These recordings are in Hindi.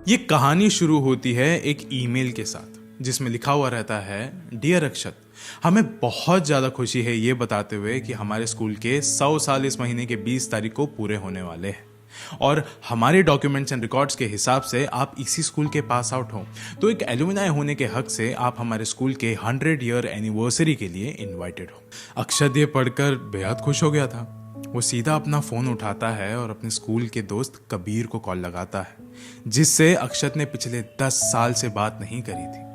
ये कहानी शुरू होती है एक ईमेल के साथ जिसमें लिखा हुआ रहता है, डियर अक्षत, हमें बहुत ज़्यादा खुशी है ये बताते हुए कि हमारे स्कूल के 100 साल इस महीने के 20 तारीख को पूरे होने वाले हैं और हमारे डॉक्यूमेंट्स एंड रिकॉर्ड्स के हिसाब से आप इसी स्कूल के पास आउट हो, तो एक एलुमनाई होने के हक से आप हमारे स्कूल के 100 ईयर एनिवर्सरी के लिए इनवाइटेड हो। अक्षत ये पढ़कर बेहद खुश हो गया था। वो सीधा अपना फ़ोन उठाता है और अपने स्कूल के दोस्त कबीर को कॉल लगाता है, जिससे अक्षत ने पिछले 10 साल से बात नहीं करी थी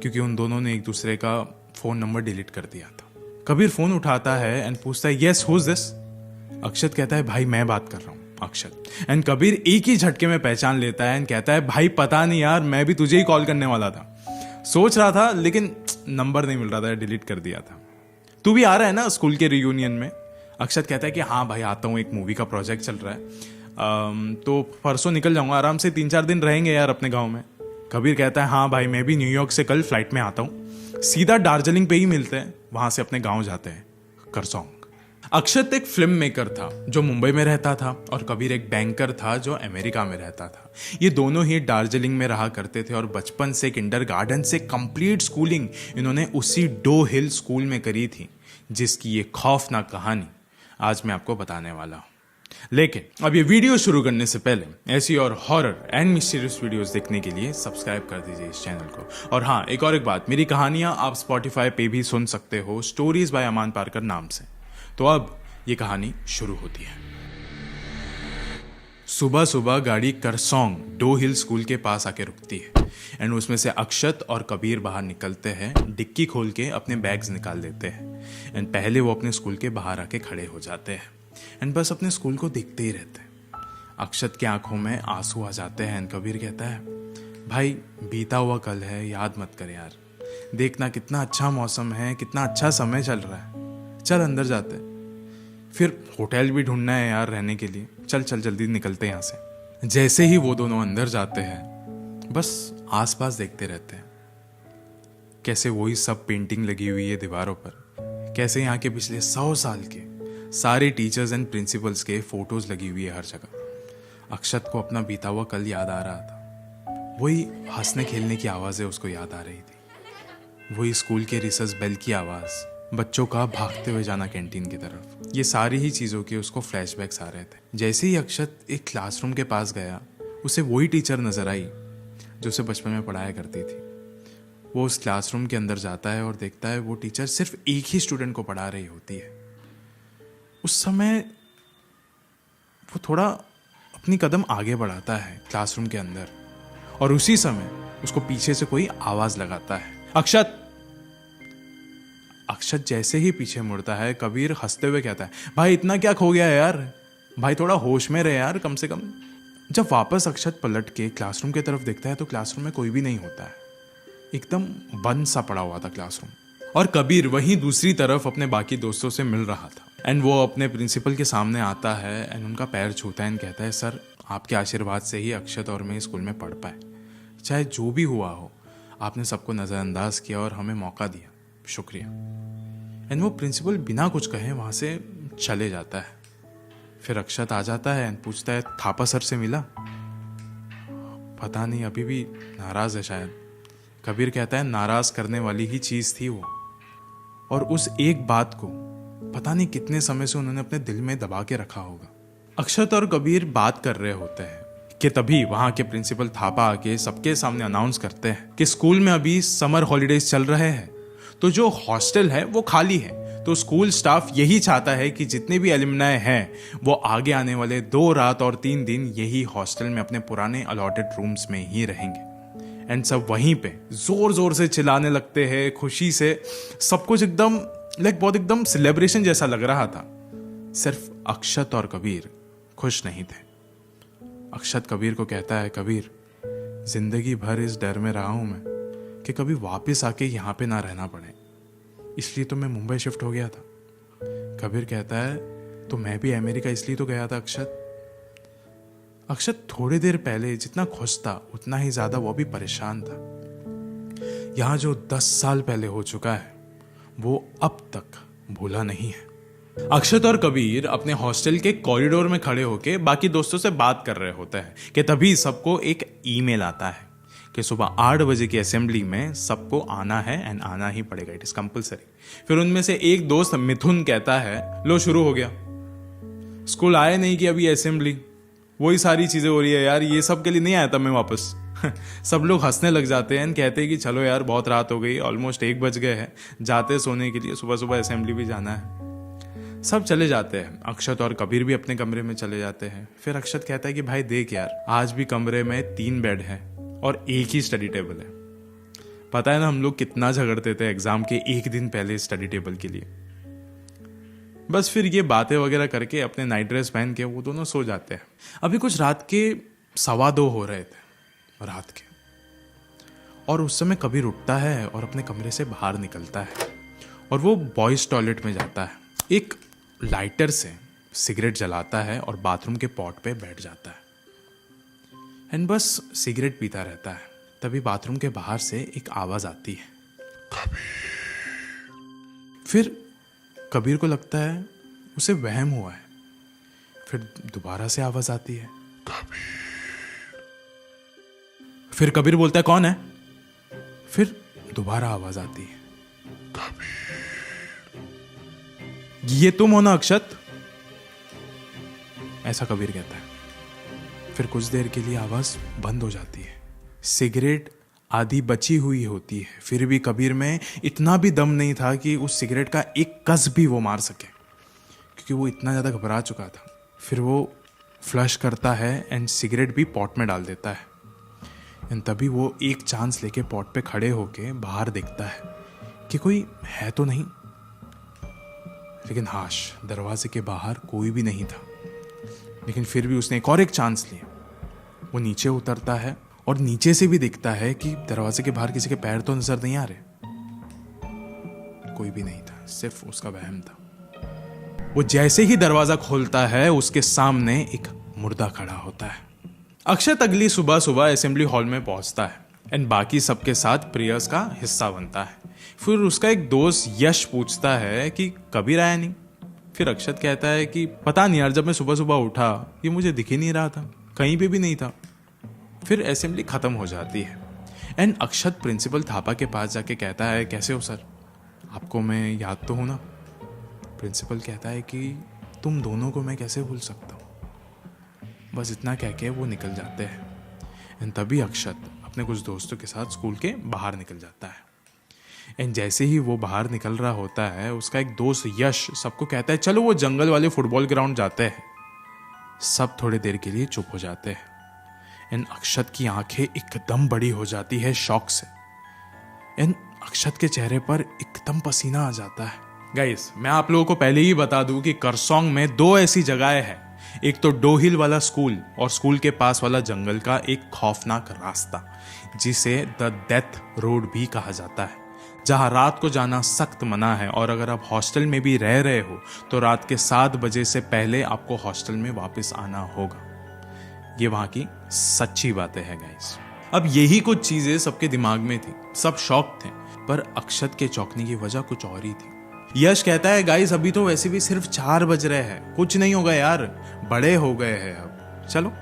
क्योंकि उन दोनों ने एक दूसरे का फ़ोन नंबर डिलीट कर दिया था। कबीर फ़ोन उठाता है एंड पूछता है, यस हुज दिस? अक्षत कहता है, भाई मैं बात कर रहा हूँ अक्षत। एंड कबीर एक ही झटके में पहचान लेता है एंड कहता है, भाई पता नहीं यार, मैं भी तुझे ही कॉल करने वाला था, सोच रहा था लेकिन नंबर नहीं मिल रहा था, डिलीट कर दिया था। तू भी आ रहा है ना स्कूल के रियूनियन में? अक्षत कहता है कि हाँ भाई आता हूँ, एक मूवी का प्रोजेक्ट चल रहा है, तो परसों निकल जाऊंगा, आराम से 3-4 दिन रहेंगे यार अपने गांव में। कबीर कहता है, हाँ भाई मैं भी न्यूयॉर्क से कल फ्लाइट में आता हूँ, सीधा दार्जिलिंग पे ही मिलते हैं, वहां से अपने गांव जाते हैं करसोंग। अक्षत एक फिल्म मेकर था जो मुंबई में रहता था और कबीर एक बैंकर था जो अमेरिका में रहता था। ये दोनों ही दार्जिलिंग में रहा करते थे और बचपन से किंडरगार्टन से कंप्लीट स्कूलिंग इन्होंने उसी डो हिल स्कूल में करी थी, जिसकी ये खौफनाक कहानी आज मैं आपको बताने वाला हूं। लेकिन अब ये वीडियो शुरू करने से पहले ऐसी और हॉरर एंड मिस्टीरियस वीडियोस देखने के लिए सब्सक्राइब कर दीजिए इस चैनल को। और हाँ, एक बात, मेरी कहानियां आप स्पॉटिफाई पे भी सुन सकते हो, स्टोरीज बाय अमान पारकर नाम से। तो अब ये कहानी शुरू होती है। सुबह सुबह गाड़ी करसोंग डो हिल स्कूल के पास आके रुकती है एंड उसमें से अक्षत और कबीर बाहर निकलते हैं, डिक्की खोल के अपने बैग्स निकाल देते हैं एंड पहले वो अपने स्कूल के बाहर आके खड़े हो जाते हैं एंड बस अपने स्कूल को देखते ही रहते हैं। अक्षत की आंखों में आंसू आ जाते हैं एंड कबीर कहता है, भाई बीता हुआ कल है, याद मत कर यार, देखना कितना अच्छा मौसम है, कितना अच्छा समय चल रहा है, चल अंदर जाते हैं, फिर होटल भी ढूंढना है यार रहने के लिए, चल चल जल्दी निकलते हैं यहाँ से। जैसे ही वो दोनों अंदर जाते हैं बस आसपास देखते रहते हैं, कैसे वही सब पेंटिंग लगी हुई है दीवारों पर, कैसे यहाँ के पिछले 100 साल के सारे टीचर्स एंड प्रिंसिपल्स के फोटोज लगी हुई है हर जगह। अक्षत को अपना बीता हुआ कल याद आ रहा था, वही हंसने खेलने की आवाज़ें उसको याद आ रही थी, वही स्कूल के रिसेस बेल की आवाज़, बच्चों का भागते हुए जाना कैंटीन की तरफ, ये सारी ही चीज़ों के उसको फ्लैशबैक्स आ रहे थे। जैसे ही अक्षत एक क्लासरूम के पास गया, उसे वही टीचर नजर आई जो उसे बचपन में पढ़ाया करती थी। वो उस क्लासरूम के अंदर जाता है और देखता है वो टीचर सिर्फ एक ही स्टूडेंट को पढ़ा रही होती है। उस समय वो थोड़ा अपनी कदम आगे बढ़ाता है क्लासरूम के अंदर और उसी समय उसको पीछे से कोई आवाज़ लगाता है, अक्षत। अक्षत जैसे ही पीछे मुड़ता है, कबीर हंसते हुए कहता है, भाई इतना क्या खो गया है यार, भाई थोड़ा होश में रहे यार कम से कम। जब वापस अक्षत पलट के क्लासरूम की तरफ देखता है तो क्लासरूम में कोई भी नहीं होता है, एकदम बंद सा पड़ा हुआ था क्लासरूम। और कबीर वहीं दूसरी तरफ अपने बाकी दोस्तों से मिल रहा था एंड वो अपने प्रिंसिपल के सामने आता है एंड उनका पैर छूता है एंड कहता है, सर आपके आशीर्वाद से ही अक्षत और मैं स्कूल में पढ़ पाए, चाहे जो भी हुआ हो, आपने सबको नज़रअंदाज किया और हमें मौका दिया, शुक्रिया। एंड वो प्रिंसिपल बिना कुछ कहे वहाँ से चले जाता है। फिर अक्षत आ जाता है एंड पूछता है, थापा सर से मिला? पता नहीं, अभी भी नाराज़ है शायद। कबीर कहता है, नाराज़ करने वाली ही चीज़ थी वो, और उस एक बात को पता नहीं कितने समय से उन्होंने अपने दिल में दबा के रखा होगा। अक्षत और कबीर बात कर रहे होते हैं कि तभी वहाँ के प्रिंसिपल थापा आके सबके सामने अनाउंस करते हैं कि स्कूल में अभी समर हॉलीडेज चल रहे हैं, तो जो हॉस्टल है वो खाली है, तो स्कूल स्टाफ यही चाहता है कि जितने भी एलुमनाई हैं वो आगे आने वाले 2 रात और 3 दिन यही हॉस्टल में अपने पुराने अलॉटेड रूम्स में ही रहेंगे। एंड सब वहीं पे जोर जोर से चिल्लाने लगते हैं, खुशी से, सब कुछ एकदम बहुत एकदम सेलिब्रेशन जैसा लग रहा था। सिर्फ अक्षत और कबीर खुश नहीं थे। अक्षत कबीर को कहता है, कबीर जिंदगी भर इस डर में रहा हूं मैं कि कभी वापस आके यहाँ पे ना रहना पड़े, इसलिए तो मैं मुंबई शिफ्ट हो गया था। कबीर कहता है, तो मैं भी अमेरिका इसलिए तो गया था अक्षत। अक्षत थोड़ी देर पहले जितना खुश था उतना ही ज्यादा वो भी परेशान था। यहाँ जो 10 साल पहले हो चुका है वो अब तक भूला नहीं है। अक्षत और कबीर अपने हॉस्टल के कॉरिडोर में खड़े होकर बाकी दोस्तों से बात कर रहे होते हैं कि तभी सबको एक ईमेल आता है कि सुबह 8 बजे की असेंबली में सबको आना है एंड आना ही पड़ेगा, इट इज कंपलसरी। फिर उनमें से एक दोस्त मिथुन कहता है, लो शुरू हो गया, स्कूल आए नहीं कि अभी असेंबली, वही सारी चीजें हो रही है यार, ये सब के लिए नहीं आया था मैं वापस। सब लोग हंसने लग जाते हैं, कहते हैं कि चलो यार बहुत रात हो गई, ऑलमोस्ट 1 बज गए हैं, जाते सोने के लिए, सुबह सुबह असेंबली भी जाना है। सब चले जाते हैं, अक्षत और कबीर भी अपने कमरे में चले जाते हैं। फिर अक्षत कहता है कि भाई देख यार, आज भी कमरे में 3 बेड है और एक ही स्टडी टेबल है। पता है ना हम लोग कितना झगड़ते थे एग्जाम के 1 दिन पहले स्टडी टेबल के लिए। बस फिर ये बातें वगैरह करके अपने नाइट ड्रेस पहन के वो दोनों सो जाते हैं। अभी कुछ रात के 2:15 हो रहे थे रात के, और उस समय कबीर उठता है और अपने कमरे से बाहर निकलता है और वो बॉयज टॉयलेट में जाता है, एक लाइटर से सिगरेट जलाता है और बाथरूम के पॉट पे बैठ जाता है एंड बस सिगरेट पीता रहता है। तभी बाथरूम के बाहर से एक आवाज आती है, फिर कबीर को लगता है उसे वहम हुआ है। फिर दोबारा से आवाज आती है, फिर कबीर बोलता है कौन है? फिर दोबारा आवाज आती है, ये तुम हो ना अक्षत? ऐसा कबीर कहता है। फिर कुछ देर के लिए आवाज बंद हो जाती है, सिगरेट आधी बची हुई होती है। फिर भी कबीर में इतना भी दम नहीं था कि उस सिगरेट का एक कस भी वो मार सके, क्योंकि वो इतना ज्यादा घबरा चुका था। फिर वो फ्लश करता है एंड सिगरेट भी पॉट में डाल देता है एंड तभी वो एक चांस लेके पॉट पे खड़े होके बाहर देखता है कि कोई है तो नहीं, लेकिन हाश दरवाजे के बाहर कोई भी नहीं था। लेकिन फिर भी उसने एक चांस लिया। वो नीचे उतरता है और नीचे से भी दिखता है कि दरवाजे के बाहर किसी के पैर तो नजर नहीं आ रहे, कोई भी नहीं था, सिर्फ उसका वहम था। वो जैसे ही दरवाजा खोलता है उसके सामने एक मुर्दा खड़ा होता है। अक्षत अगली सुबह सुबह असेंबली हॉल में पहुंचता है एंड बाकी सबके साथ प्रेयर्स का हिस्सा बनता है। फिर उसका एक दोस्त यश पूछता है कि कबीर आया नहीं। फिर अक्षत कहता है कि पता नहीं यार, जब मैं सुबह सुबह उठा ये मुझे दिख ही नहीं रहा था, कहीं पे भी नहीं था। फिर असेंबली खत्म हो जाती है एंड अक्षत प्रिंसिपल थापा के पास जाके कहता है, कैसे हो सर, आपको मैं याद तो हूं ना? प्रिंसिपल कहता है कि तुम दोनों को मैं कैसे भूल सकता हूँ। बस इतना कह के वो निकल जाते हैं एंड तभी अक्षत अपने कुछ दोस्तों के साथ स्कूल के बाहर निकल जाता है एंड जैसे ही वो बाहर निकल रहा होता है उसका एक दोस्त यश सबको कहता है चलो वो जंगल वाले फुटबॉल ग्राउंड जाते हैं। सब थोड़ी देर के लिए चुप हो जाते हैं एंड अक्षत की आंखें एकदम बड़ी हो जाती है शौक से एंड अक्षत के चेहरे पर एकदम पसीना आ जाता है। गाइस मैं आप लोगों को पहले ही बता दूं कि करसोंग में 2 ऐसी जगहें हैं, एक तो डोहिल वाला स्कूल और स्कूल के पास वाला जंगल का एक खौफनाक रास्ता जिसे द डेथ रोड भी कहा जाता है, जहां रात को जाना सख्त मना है और अगर आप हॉस्टल में भी रह रहे हो तो रात के 7 बजे से पहले आपको हॉस्टल में वापस आना होगा। ये वहां की सच्ची बातें हैं गाइस। अब यही कुछ चीजें सबके दिमाग में थी, सब शॉक थे, पर अक्षत के चौंकने की वजह कुछ और ही थी। यश कहता है गाइस अभी तो वैसे भी सिर्फ 4 बज रहे हैं, कुछ नहीं होगा यार, बड़े हो गए हैं अब, चलो।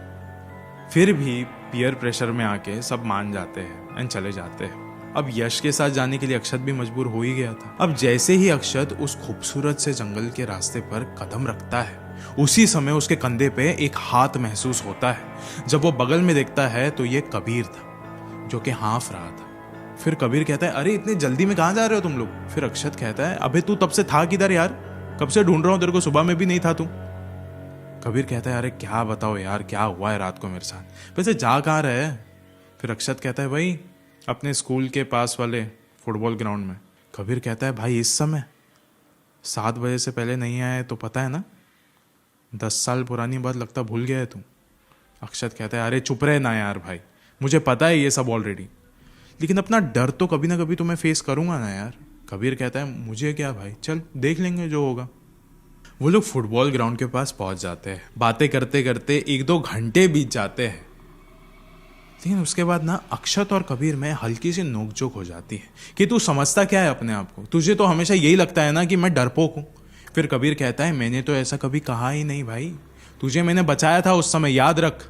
फिर भी पीयर प्रेशर में आके सब मान जाते हैं एंड चले जाते हैं। अब यश के साथ जाने के लिए अक्षत भी मजबूर हो ही गया था। अब जैसे ही अक्षत उस खूबसूरत से जंगल के रास्ते पर कदम रखता है उसी समय उसके कंधे पे एक हाथ महसूस होता है। जब वो बगल में देखता है तो ये कबीर था जो कि हाँफ रहा था। फिर कबीर कहता है अरे इतने जल्दी में कहाँ जा रहे हो तुम लोग? फिर अक्षत कहता है अबे तू तब से था किधर यार, कब से ढूंढ रहा हूं तेरे को, सुबह में भी नहीं था तू। कबीर कहता है अरे क्या बताओ यार, क्या हुआ है रात को मेरे साथ, वैसे जा कहाँ रहे? फिर अक्षत कहता है भाई अपने स्कूल के पास वाले फुटबॉल ग्राउंड में। कबीर कहता है भाई इस समय 7 बजे से पहले नहीं आए तो पता है ना, 10 साल पुरानी बात लगता भूल गया है तू। अक्षत कहता है अरे चुप रहे ना यार भाई, मुझे पता है ये सब ऑलरेडी, लेकिन अपना डर तो कभी ना कभी तो मैं फेस करूंगा ना यार। कबीर कहता है मुझे क्या भाई, चल देख लेंगे जो होगा। वो लोग फुटबॉल ग्राउंड के पास पहुंच जाते हैं। बातें करते करते 1-2 घंटे बीत जाते हैं, लेकिन उसके बाद ना अक्षत और कबीर में हल्की सी नोकझोंक हो जाती है कि तू समझता क्या है अपने आप को, तुझे तो हमेशा यही लगता है ना कि मैं डरपोक हूँ, फिर कबीर कहता है मैंने तो ऐसा कभी कहा ही नहीं भाई, तुझे मैंने बचाया था उस समय, याद रख।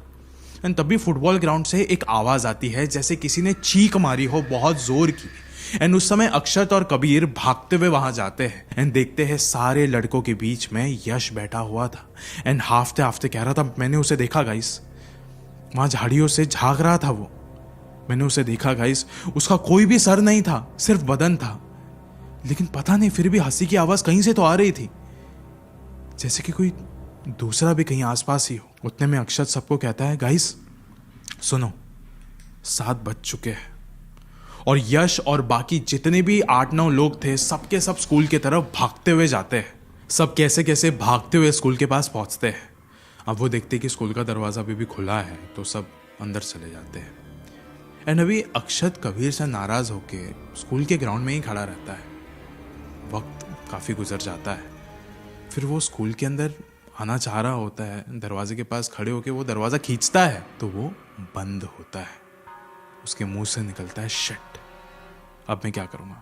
एंड तभी फुटबॉल ग्राउंड से एक आवाज आती है जैसे किसी ने चीख मारी हो बहुत जोर की। एंड उस समय अक्षत और कबीर भागते हुए वहां जाते हैं एंड देखते हैं सारे लड़कों के बीच में यश बैठा हुआ था एंड हाफते हाफते कह रहा था मैंने उसे देखा गाइस, वहां झाड़ियों से झांक रहा था वो, मैंने उसे देखा गाइस, उसका कोई भी सर नहीं था, सिर्फ बदन था, लेकिन पता नहीं फिर भी हंसी की आवाज कहीं से तो आ रही थी, जैसे कि कोई दूसरा भी कहीं आसपास ही हो। उतने में अक्षत सबको कहता है गाइस सुनो, 7 बज चुके हैं। और यश और बाकी जितने भी 8-9 लोग थे सबके सब स्कूल की तरफ भागते हुए जाते हैं। सब कैसे कैसे भागते हुए स्कूल के पास पहुंचते हैं। अब वो देखते कि स्कूल का दरवाजा अभी भी खुला है तो सब अंदर चले जाते हैं। एंड अभी अक्षत कबीर से नाराज होके स्कूल के ग्राउंड में ही खड़ा रहता है। वक्त काफ़ी गुजर जाता है, फिर वो स्कूल के अंदर आना चाह रहा होता है, दरवाजे के पास खड़े होके वो दरवाज़ा खींचता है तो वो बंद होता है। उसके मुंह से निकलता है शिट, अब मैं क्या करूँगा,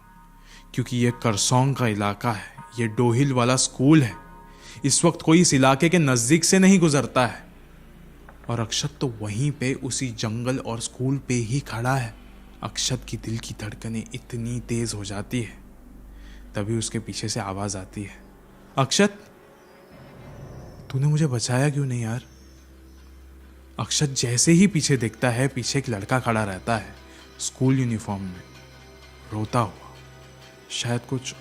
क्योंकि ये करसोंग का इलाका है, ये डोहिल वाला स्कूल है, इस वक्त कोई इस इलाके के नज़दीक से नहीं गुजरता है। और अक्षत तो वहीं पे उसी जंगल और स्कूल पे ही खड़ा है। अक्षत की दिल की धड़कनें इतनी तेज हो जाती है, तभी उसके पीछे से आवाज आती है, अक्षत तूने मुझे बचाया क्यों नहीं यार। अक्षत जैसे ही पीछे देखता है, पीछे एक लड़का खड़ा रहता है स्कूल यूनिफॉर्म में, रोता हुआ, शायद कुछ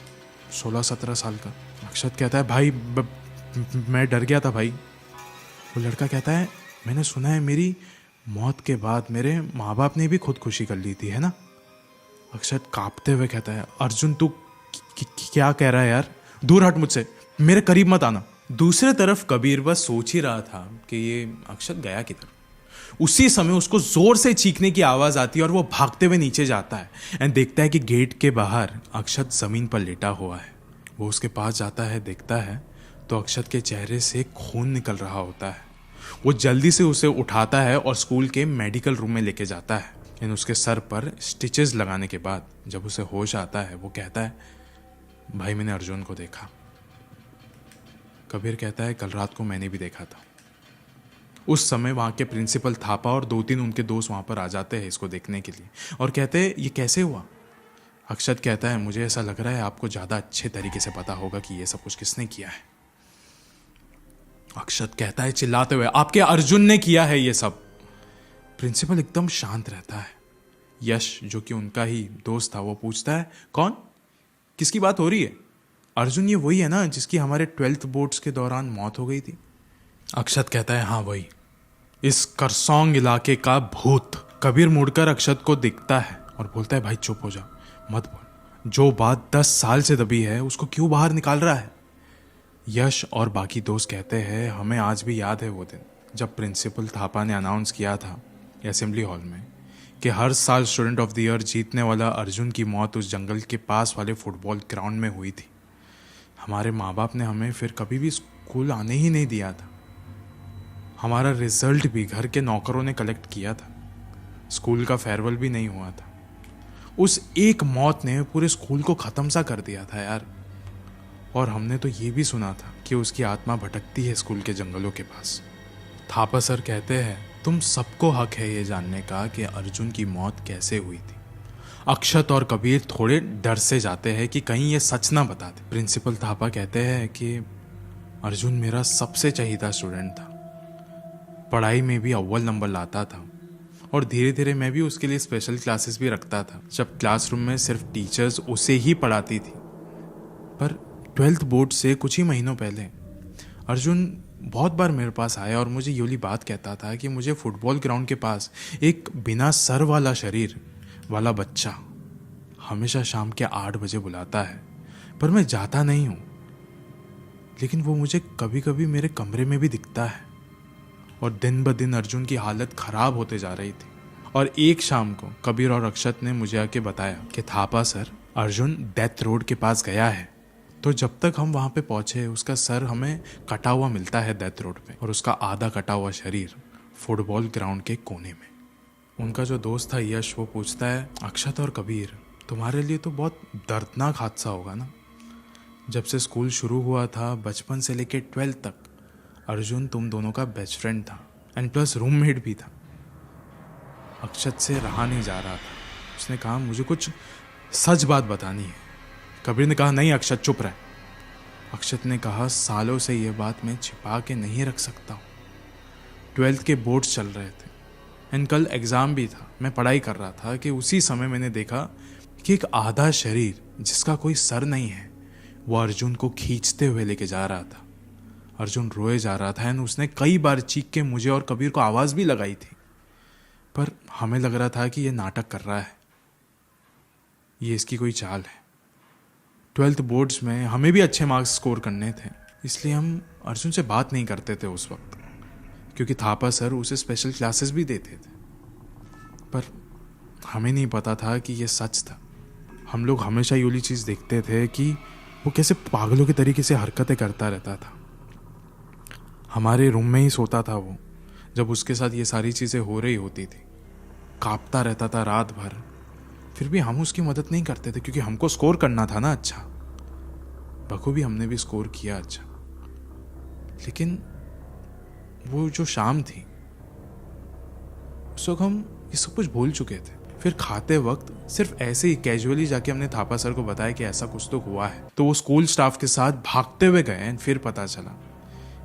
16-17 साल का। अक्षत कहता है भाई मैं डर गया था भाई। वो लड़का कहता है मैंने सुना है मेरी मौत के बाद मेरे माँ बाप ने भी खुदकुशी कर ली थी, है ना। अक्षत कांपते हुए कहता है अर्जुन तू क्या कह रहा है यार, दूर हट मुझसे, मेरे करीब मत आना। दूसरे तरफ कबीर बस सोच ही रहा था कि ये अक्षत गया किधर। उसी समय उसको जोर से चीखने की आवाज आती है और वो भागते हुए नीचे जाता है एंड देखता है कि गेट के बाहर अक्षत जमीन पर लेटा हुआ है। वो उसके पास जाता है, देखता है तो अक्षत के चेहरे से खून निकल रहा होता है। वो जल्दी से उसे उठाता है और स्कूल के मेडिकल रूम में लेके जाता है एंड उसके सर पर स्टिचेस लगाने के बाद जब उसे होश आता है वो कहता है भाई मैंने अर्जुन को देखा। कबीर कहता है कल रात को मैंने भी देखा था। उस समय वहाँ के प्रिंसिपल थापा और 2-3 उनके दोस्त वहाँ पर आ जाते हैं इसको देखने के लिए और कहते हैं ये कैसे हुआ। अक्षत कहता है मुझे ऐसा लग रहा है आपको ज़्यादा अच्छे तरीके से पता होगा कि ये सब कुछ किसने किया है। अक्षत कहता है चिल्लाते हुए आपके अर्जुन ने किया है ये सब। प्रिंसिपल एकदम शांत रहता है। यश जो कि उनका ही दोस्त था वो पूछता है कौन, किसकी बात हो रही है। अर्जुन ये वही है ना जिसकी हमारे 12th बोर्ड्स के दौरान मौत हो गई थी। अक्षत कहता है हाँ वही, इस करसोंग इलाके का भूत। कबीर मुड़कर अक्षत को दिखता है और बोलता है भाई चुप हो जा, मत बोल, जो बात 10 साल से दबी है उसको क्यों बाहर निकाल रहा है। यश और बाकी दोस्त कहते हैं हमें आज भी याद है वो दिन जब प्रिंसिपल थापा ने अनाउंस किया था असेंबली हॉल में कि हर साल स्टूडेंट ऑफ द ईयर जीतने वाला अर्जुन की मौत उस जंगल के पास वाले फुटबॉल ग्राउंड में हुई थी। हमारे माँ बाप ने हमें फिर कभी भी स्कूल आने ही नहीं दिया था। हमारा रिजल्ट भी घर के नौकरों ने कलेक्ट किया था। स्कूल का फेयरवेल भी नहीं हुआ था। उस एक मौत ने पूरे स्कूल को ख़त्म सा कर दिया था यार। और हमने तो ये भी सुना था कि उसकी आत्मा भटकती है स्कूल के जंगलों के पास। थापा सर कहते हैं तुम सबको हक है ये जानने का कि अर्जुन की मौत कैसे हुई थी। अक्षत और कबीर थोड़े डर से जाते हैं कि कहीं ये सच ना बता दे। प्रिंसिपल थापा कहते हैं कि अर्जुन मेरा सबसे चहीता स्टूडेंट था, पढ़ाई में भी अव्वल नंबर लाता था और धीरे धीरे मैं भी उसके लिए स्पेशल क्लासेस भी रखता था जब क्लासरूम में सिर्फ टीचर्स उसे ही पढ़ाती थी। पर 12th बोर्ड से कुछ ही महीनों पहले अर्जुन बहुत बार मेरे पास आया और मुझे यूली बात कहता था कि मुझे फुटबॉल ग्राउंड के पास एक बिना सर वाला शरीर वाला बच्चा हमेशा शाम के 8 बजे बुलाता है, पर मैं जाता नहीं हूँ। लेकिन वो मुझे कभी कभी मेरे कमरे में भी दिखता है। और दिन ब दिन अर्जुन की हालत खराब होते जा रही थी। और एक शाम को कबीर और अक्षत ने मुझे आके बताया कि Thapa sir Arjun death road के पास गया है। तो जब तक हम वहाँ पे पहुँचे उसका सर हमें कटा हुआ मिलता है डेथ रोड पे और उसका आधा कटा हुआ शरीर फुटबॉल ग्राउंड के कोने में। उनका जो दोस्त था यश वो पूछता है अक्षत और कबीर तुम्हारे लिए तो बहुत दर्दनाक हादसा होगा ना, जब से स्कूल शुरू हुआ था, बचपन से लेके 12th तक, अर्जुन तुम दोनों का बेस्ट फ्रेंड था एंड प्लस रूममेट भी था। अक्षत से रहा नहीं जा रहा था। उसने कहा मुझे कुछ सच बात बतानी है। कबीर ने कहा नहीं अक्षत चुप रहे। अक्षत ने कहा सालों से ये बात मैं छिपा के नहीं रख सकता हूँ। 12th के बोर्ड्स चल रहे थे एंड कल एग्ज़ाम भी था। मैं पढ़ाई कर रहा था कि उसी समय मैंने देखा कि एक आधा शरीर जिसका कोई सर नहीं है वो अर्जुन को खींचते हुए लेके जा रहा था। अर्जुन रोए जा रहा था एंड उसने कई बार चीख के मुझे और कबीर को आवाज़ भी लगाई थी, पर हमें लग रहा था कि ये नाटक कर रहा है, ये इसकी कोई चाल है। 12th बोर्ड्स में हमें भी अच्छे मार्क्स स्कोर करने थे, इसलिए हम अर्जुन से बात नहीं करते थे उस वक्त, क्योंकि थापा सर उसे स्पेशल क्लासेस भी देते थे। पर हमें नहीं पता था कि ये सच था। हम लोग हमेशा ये वाली चीज़ देखते थे कि वो कैसे पागलों के तरीके से हरकतें करता रहता था। हमारे रूम में ही सोता था वो जब उसके साथ ये सारी चीज़ें हो रही होती थी। कांपता रहता था रात भर, फिर भी हम उसकी मदद नहीं करते थे क्योंकि हमको स्कोर करना था ना अच्छा। बखूबी हमने भी स्कोर किया अच्छा। लेकिन वो जो शाम थी उस वक्त हम ये सब कुछ भूल चुके थे। फिर खाते वक्त सिर्फ ऐसे ही कैजुअली जाके हमने थापा सर को बताया कि ऐसा कुछ तो हुआ है, तो वो स्कूल स्टाफ के साथ भागते हुए गए एंड फिर पता चला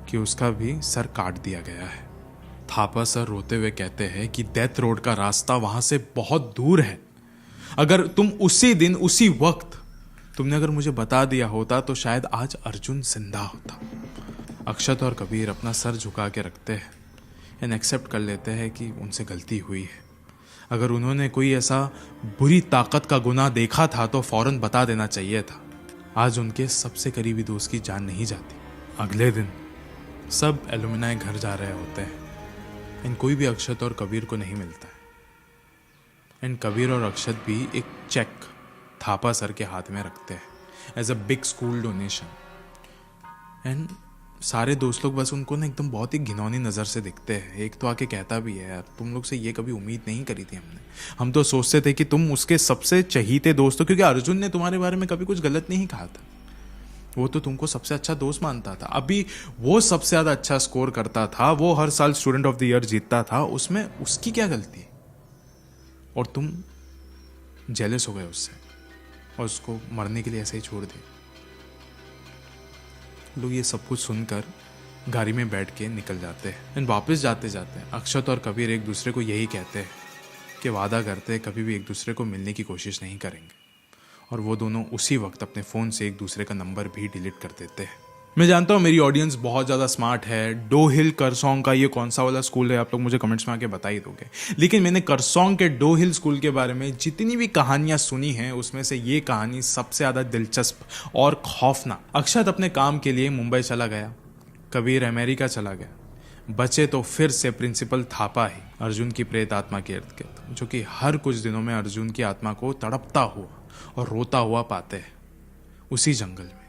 कि उसका भी सर काट दिया गया है। थापा सर रोते हुए कहते हैं कि डेथ रोड का रास्ता वहां से बहुत दूर है। अगर तुम उसी दिन उसी वक्त तुमने अगर मुझे बता दिया होता तो शायद आज अर्जुन जिंदा होता। अक्षत और कबीर अपना सर झुका के रखते हैं एंड एक्सेप्ट कर लेते हैं कि उनसे गलती हुई है। अगर उन्होंने कोई ऐसा बुरी ताकत का गुनाह देखा था तो फौरन बता देना चाहिए था। आज उनके सबसे करीबी दोस्त की जान नहीं जाती। अगले दिन सब एलुमिनाई घर जा रहे होते हैं एंड कोई भी अक्षत और कबीर को नहीं मिलता है एंड कबीर और अक्षत भी एक चेक थापा सर के हाथ में रखते हैं as a big school donation. And सारे दोस्त लोग बस उनको ना एकदम बहुत ही घिनौनी नज़र से दिखते हैं। एक तो आके कहता भी है यार तुम लोग से ये कभी उम्मीद नहीं करी थी हमने। हम तो सोचते थे कि तुम उसके सबसे चहीते दोस्त हो, क्योंकि अर्जुन ने तुम्हारे बारे में कभी कुछ गलत नहीं कहा था। वो तो तुमको सबसे अच्छा दोस्त मानता था। अभी वो सबसे ज़्यादा अच्छा स्कोर करता था, वो हर साल स्टूडेंट ऑफ द ईयर जीतता था, उसमें उसकी क्या गलती? और तुम जेलस हो गए उससे और उसको मरने के लिए ऐसे ही छोड़ दिए। लोग ये सब कुछ सुनकर गाड़ी में बैठ के निकल जाते हैं एंड वापस जाते जाते अक्षत और कबीर एक दूसरे को यही कहते हैं कि वादा करते हैं कभी भी एक दूसरे को मिलने की कोशिश नहीं करेंगे। और वो दोनों उसी वक्त अपने फ़ोन से एक दूसरे का नंबर भी डिलीट कर देते हैं। मैं जानता हूँ मेरी ऑडियंस बहुत ज़्यादा स्मार्ट है। डो हिल करसोंग का ये कौन सा वाला स्कूल है आप लोग मुझे कमेंट्स में आके बता ही दोगे। लेकिन मैंने करसोंग के डो हिल स्कूल के बारे में जितनी भी कहानियां सुनी हैं उसमें से ये कहानी सबसे ज़्यादा दिलचस्प और खौफनाक। अक्षत अपने काम के लिए मुंबई चला गया, कबीर अमेरिका चला गया, बचे तो फिर से प्रिंसिपल थापा ही अर्जुन की प्रेत आत्मा के इर्द गिर्द, जो कि हर कुछ दिनों में अर्जुन की आत्मा को तड़पता हुआ और रोता हुआ पाते हैं उसी जंगल में।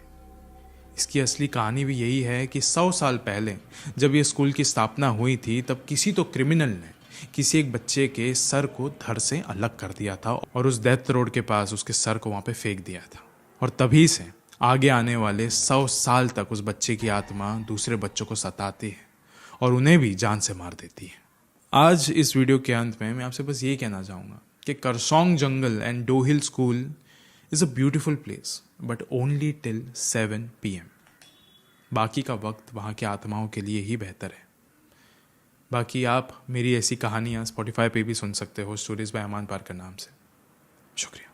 इसकी असली कहानी भी यही है कि 100 साल पहले जब ये स्कूल की स्थापना हुई थी तब किसी तो क्रिमिनल ने किसी एक बच्चे के सर को धड़ से अलग कर दिया था और उस डेथ रोड के पास उसके सर को वहाँ पे फेंक दिया था। और तभी से आगे आने वाले 100 साल तक उस बच्चे की आत्मा दूसरे बच्चों को सताती है और उन्हें भी जान से मार देती है। आज इस वीडियो के अंत में मैं आपसे बस ये कहना चाहूँगा कि Kurseong jungle and Dow Hill School is a beautiful place but only till 7 PM। बाकी का वक्त वहाँ की आत्माओं के लिए ही बेहतर है। बाकी आप मेरी ऐसी कहानियाँ Spotify पे भी सुन सकते हो, स्टोरीज बाय अमान पारकर नाम से। शुक्रिया।